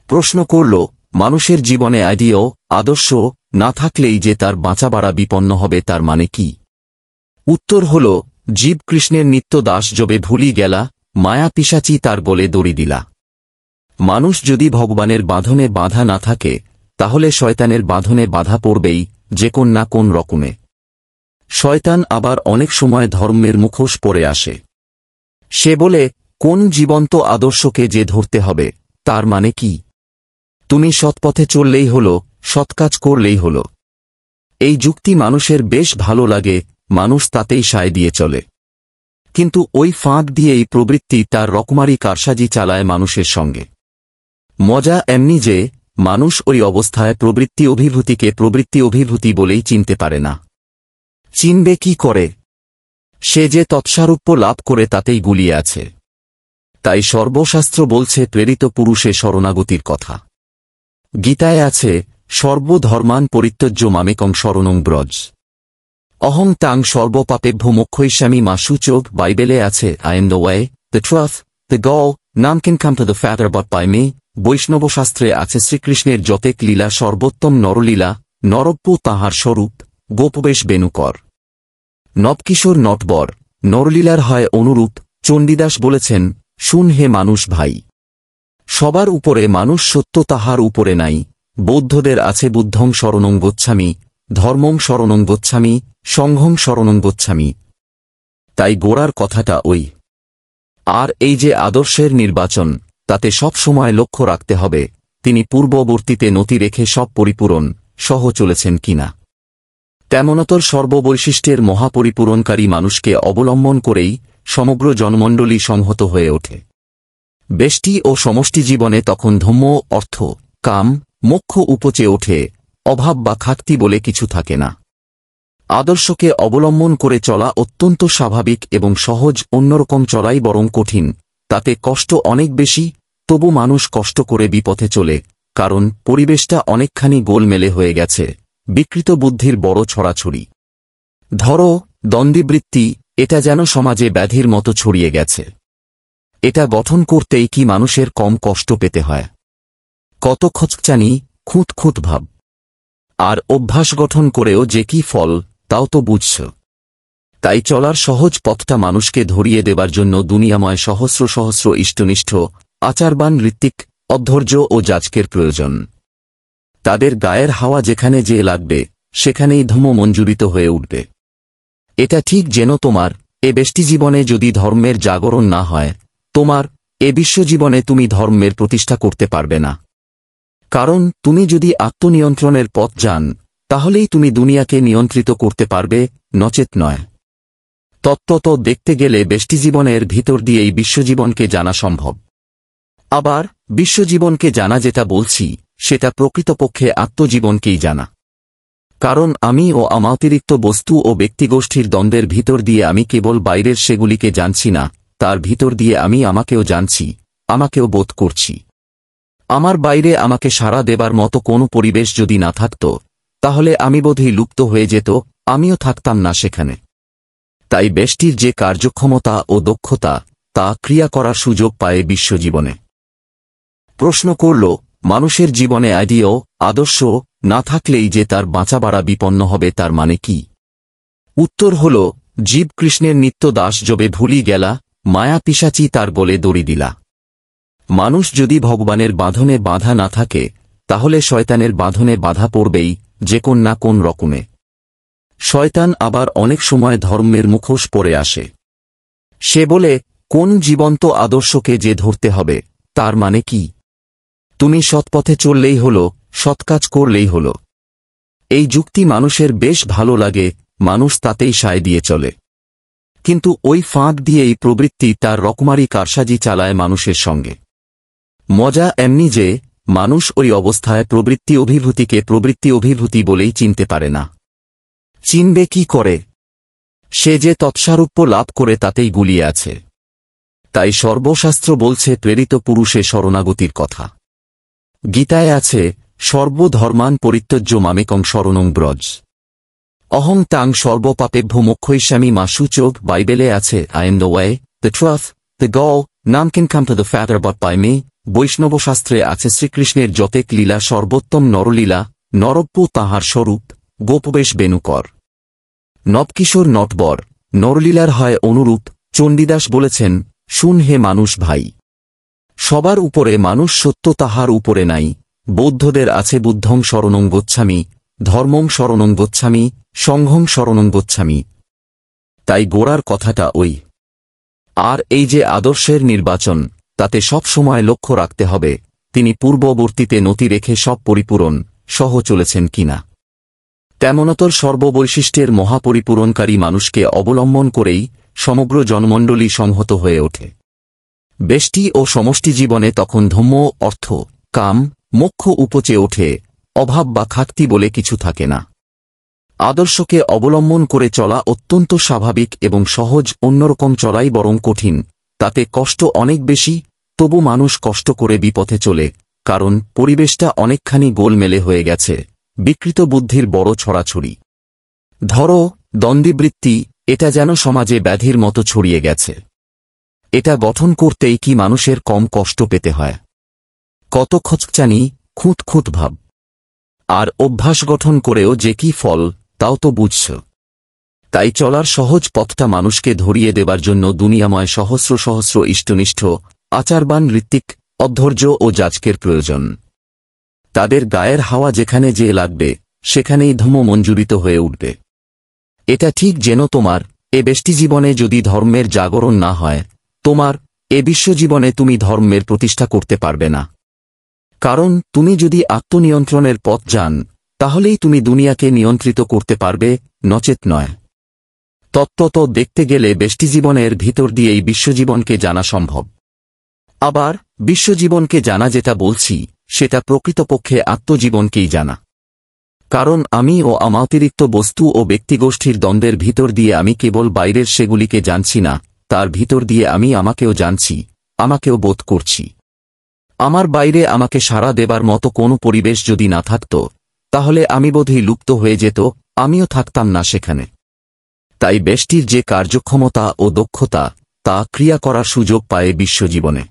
প্রশ্ন করল, মানুষের জীবনে আইডিয়া আদর্শ না থাকলেই যে তার বাঁচাবাড়া বিপন্ন হবে তার মানে কি? উত্তর হল, জীব কৃষ্ণের নিত্য দাস যবে ভুলি গেলা, মায়া পিশাচি তার গলে দড়ি দিলা। মানুষ যদি ভগবানের বাঁধনে বাঁধা না থাকে তাহলে শয়তানের বাঁধনে বাধা পড়বেই, যে কোন না কোন রকমে। শয়তান আবার অনেক সময় ধর্মের মুখোশ পরে আসে। সে বলে, কোন জীবন্ত আদর্শকে যে ধরতে হবে তার মানে কি? তুমি সৎপথে চললেই হল, সৎকাজ করলেই হল। এই যুক্তি মানুষের বেশ ভালো লাগে, মানুষ তাতেই সায় দিয়ে চলে। কিন্তু ওই ফাঁক দিয়েই প্রবৃত্তি তার রকমারি কারসাজি চালায় মানুষের সঙ্গে। মজা এমনি যে মানুষ ওই অবস্থায় প্রবৃত্তি অভিভূতিকে প্রবৃত্তি অভিভূতি বলেই চিনতে পারে না। চিনবে কি করে? সে যে তৎসারূপ্য লাভ করে তাতেই গুলিয়ে আছে। তাই সর্বশাস্ত্র বলছে প্রেরিত পুরুষে শরণাগতির কথা। গীতায় আছে, সর্বধর্মান পরিত্যজ্য মামেকং শরণং ব্রজ। অহং তাং সর্বপাপেভ্য মোক্ষয়িষ্যামি মা সূচক। বাইবেলে আছে, I am the way, the truth, the goal, none can come to the father but by me. বৈষ্ণব শাস্ত্রে আছে, শ্রীকৃষ্ণের যতেক লীলা সর্বোত্তম নরলীলা, নরব্য তাঁহার স্বরূপ, গোপবেশ বেণুকর। নবকিশোর নটবর, নরলীলার হয় অনুরূপ। চণ্ডীদাস বলেছেন, শুন হে মানুষ ভাই, সবার উপরে মানুষ সত্য, তাহার উপরে নাই। বৌদ্ধদের আছে বুদ্ধং শরণং গচ্ছামি, ধর্মং শরণং গচ্ছামি, সংঘং শরণং গচ্ছামি। তাই গোড়ার কথাটা ওই। আর এই যে আদর্শের নির্বাচন, তাতে সব সময় লক্ষ্য রাখতে হবে তিনি পূর্ববর্তীতে নতি রেখে সব পরিপূরণ সহ চলেছেন কিনা। তেমনতর সর্ববৈশিষ্ট্যের মহাপরিপূরণকারী মানুষকে অবলম্বন করেই সমগ্র জনমণ্ডলী সংহত হয়ে ওঠে। ব্যষ্টি ও সমষ্টি জীবনে তখন ধম্ম, অর্থ, কাম, মোক্ষ উপচে ওঠে, অভাব বা খাকতি বলে কিছু থাকে না। আদর্শকে অবলম্বন করে চলা অত্যন্ত স্বাভাবিক এবং সহজ, অন্যরকম চলাই বরং কঠিন, তাতে কষ্ট অনেক বেশি। তবু মানুষ কষ্ট করে বিপথে চলে, কারণ পরিবেশটা অনেকখানি গোলমেলে হয়ে গেছে, বিকৃত বুদ্ধির বড় ছড়াছড়ি। ধরো, দ্বন্দ্ববৃত্তি, এটা যেন সমাজে ব্যাধির মতো ছড়িয়ে গেছে। এটা গঠন করতেই কি মানুষের কম কষ্ট পেতে হয়? কত খচচানি, খুঁত খুঁত ভাব। আর অভ্যাস গঠন করেও যে কি ফল, তাও তো বুঝছ। তাই চলার সহজ পথটা মানুষকে ধরিয়ে দেবার জন্য দুনিয়াময় সহস্র সহস্র ইষ্টনিষ্ঠ, আচারবান ঋত্বিক, অধৈর্য ও যাজকের প্রয়োজন। তাদের গায়ের হাওয়া যেখানে যে লাগবে সেখানেই ধর্ম মঞ্জুরিত হয়ে উঠবে। এটা ঠিক যেন তোমার এ ব্যষ্টি জীবনে যদি ধর্মের জাগরণ না হয়, তোমার এ বিশ্বজীবনে তুমি ধর্মের প্রতিষ্ঠা করতে পারবে না। কারণ তুমি যদি আত্মনিয়ন্ত্রণের পথ যান, তাহলেই তুমি দুনিয়াকে নিয়ন্ত্রিত করতে পারবে, নচেত নয়। তত্ত্বত দেখতে গেলে ব্যষ্টিজীবনের ভিতর দিয়েই বিশ্বজীবনকে জানা সম্ভব। আবার বিশ্বজীবনকে জানা যেটা বলছি, সেটা প্রকৃতপক্ষে আত্মজীবনকেই জানা। কারণ আমি ও আমাতিরিক্ত বস্তু ও ব্যক্তিগোষ্ঠীর দ্বন্দ্বের ভিতর দিয়ে আমি কেবল বাইরের সেগুলিকে জানছি না, তার ভিতর দিয়ে আমি আমাকেও জানছি, আমাকেও বোধ করছি। আমার বাইরে আমাকে সাড়া দেবার মতো কোনো পরিবেশ যদি না থাকত, তাহলে আমি বোধহয় লুপ্ত হয়ে যেত, আমিও থাকতাম না সেখানে। তাই ব্যষ্টির যে কার্যক্ষমতা ও দক্ষতা, তা ক্রিয়া করার সুযোগ পায় বিশ্বজীবনে। প্রশ্ন করল, মানুষের জীবনে আইডিয়া আদর্শ না থাকলেই যে তার বাঁচাবাড়া বিপন্ন হবে তার মানে কি? উত্তর হল, জীব কৃষ্ণের নিত্য দাস যবে ভুলি গেলা, মায়া পিশাচি তার গলে দড়ি দিলা। মানুষ যদি ভগবানের বাঁধনে বাঁধা না থাকে তাহলে শয়তানের বাঁধনে বাধা পড়বেই, যে কোন না কোন রকমে। শয়তান আবার অনেক সময় ধর্মের মুখোশ পরে আসে। সে বলে, কোন জীবন্ত আদর্শকে যে ধরতে হবে তার মানে কি? তুমি সৎপথে চললেই হল, সৎকাজ করলেই হল। এই যুক্তি মানুষের বেশ ভালো লাগে, মানুষ তাতেই সায় দিয়ে চলে। কিন্তু ওই ফাঁক দিয়েই প্রবৃত্তি তার রকমারি কারসাজি চালায় মানুষের সঙ্গে। মজা এমনি যে মানুষ ওই অবস্থায় প্রবৃত্তি অভিভূতিকে প্রবৃত্তি অভিভূতি বলেই চিনতে পারে না। চিনবে কি করে? সে যে তৎসারূপ্য লাভ করে তাতেই গুলিয়ে আছে। তাই সর্বশাস্ত্র বলছে প্রেরিত পুরুষে শরণাগতির কথা। গীতায় আছে, সর্বধর্মান পরিত্যজ্য মামেকং শরণং ব্রজ। অহং তাং সর্বপাপেভ্য মোক্ষয়িষ্যামি মা সূচক। বাইবেলে আছে, I am the way, the truth, the goal, none can come to the father but by me. বৈষ্ণব শাস্ত্রে আছে শ্রীকৃষ্ণের যতেক লীলা সর্বোত্তম নরলীলা, নরব্য তাঁহার স্বরূপ, গোপবেশ বেণুকর। নবকিশোর নটবর, নরলীলার হয় অনুরূপ। চণ্ডীদাস বলেছেন, শুন হে মানুষ ভাই, সবার উপরে মানুষ সত্য, তাহার উপরে নাই। বৌদ্ধদের আছে বুদ্ধং শরণং গচ্ছামি, ধর্মং শরণং গচ্ছামি, সংঘং শরণং গচ্ছামি। তাই গোড়ার কথাটা ওই। আর এই যে আদর্শের নির্বাচন, তাতে সব সময় লক্ষ্য রাখতে হবে তিনি পূর্ববর্তীতে নতি রেখে সব পরিপূরণ সহ চলেছেন কিনা। তেমনতর সর্ববৈশিষ্ট্যের মহাপরিপূরণকারী মানুষকে অবলম্বন করেই সমগ্র জনমণ্ডলী সংহত হয়ে ওঠে। ব্যষ্টি ও সমষ্টি জীবনে তখন ধম্ম, অর্থ, কাম, মোক্ষ উপচে ওঠে, অভাব বা খাকতি বলে কিছু থাকে না। আদর্শকে অবলম্বন করে চলা অত্যন্ত স্বাভাবিক এবং সহজ, অন্যরকম চলাই বরং কঠিন, তাতে কষ্ট অনেক বেশি। তবু মানুষ কষ্ট করে বিপথে চলে, কারণ পরিবেশটা অনেকখানি গোলমেলে হয়ে গেছে, বিকৃত বুদ্ধির বড় ছড়াছড়ি। ধরো, দ্বন্দ্ববৃত্তি, এটা যেন সমাজে ব্যাধির মতো ছড়িয়ে গেছে। এটা গঠন করতেই কি মানুষের কম কষ্ট পেতে হয়? কত খচচানি, খুঁত খুঁত ভাব। আর অভ্যাস গঠন করেও যে কি ফল, তাও তো বুঝছ। তাই চলার সহজ পথটা মানুষকে ধরিয়ে দেবার জন্য দুনিয়াময় সহস্র সহস্র ইষ্টনিষ্ঠ, আচারবান ঋত্বিক, অধৈর্য ও যাজকের প্রয়োজন। তাদের গায়ের হাওয়া যেখানে যে লাগবে, সেখানেই ধর্ম মঞ্জুরিত হয়ে উঠবে। এটা ঠিক যেন তোমার এ ব্যষ্টি জীবনে যদি ধর্মের জাগরণ না হয়, তোমার এ বিশ্বজীবনে তুমি ধর্মের প্রতিষ্ঠা করতে পারবে না। কারণ তুমি যদি আত্মনিয়ন্ত্রণের পথ যান, তাহলেই তুমি দুনিয়াকে নিয়ন্ত্রিত করতে পারবে, নচেত নয়। তত্ত্বত দেখতে গেলে ব্যষ্টিজীবনের ভিতর দিয়েই বিশ্বজীবনকে জানা সম্ভব। আবার বিশ্বজীবনকে জানা যেটা বলছি, সেটা প্রকৃতপক্ষে আত্মজীবনকেই জানা। কারণ আমি ও আমাতিরিক্ত বস্তু ও ব্যক্তিগোষ্ঠীর দ্বন্দ্বের ভিতর দিয়ে আমি কেবল বাইরের সেগুলিকে জানছি না, তার ভিতর দিয়ে আমি আমাকেও জানছি, আমাকেও বোধ করছি। আমার বাইরে আমাকে সাড়া দেবার মতো কোনো পরিবেশ যদি না থাকত, তাহলে আমি বোধহয় লুপ্ত হয়ে যেত, আমিও থাকতাম না সেখানে। তাই ব্যষ্টির যে কার্যক্ষমতা ও দক্ষতা, তা ক্রিয়া করার সুযোগ পায় বিশ্বজীবনে।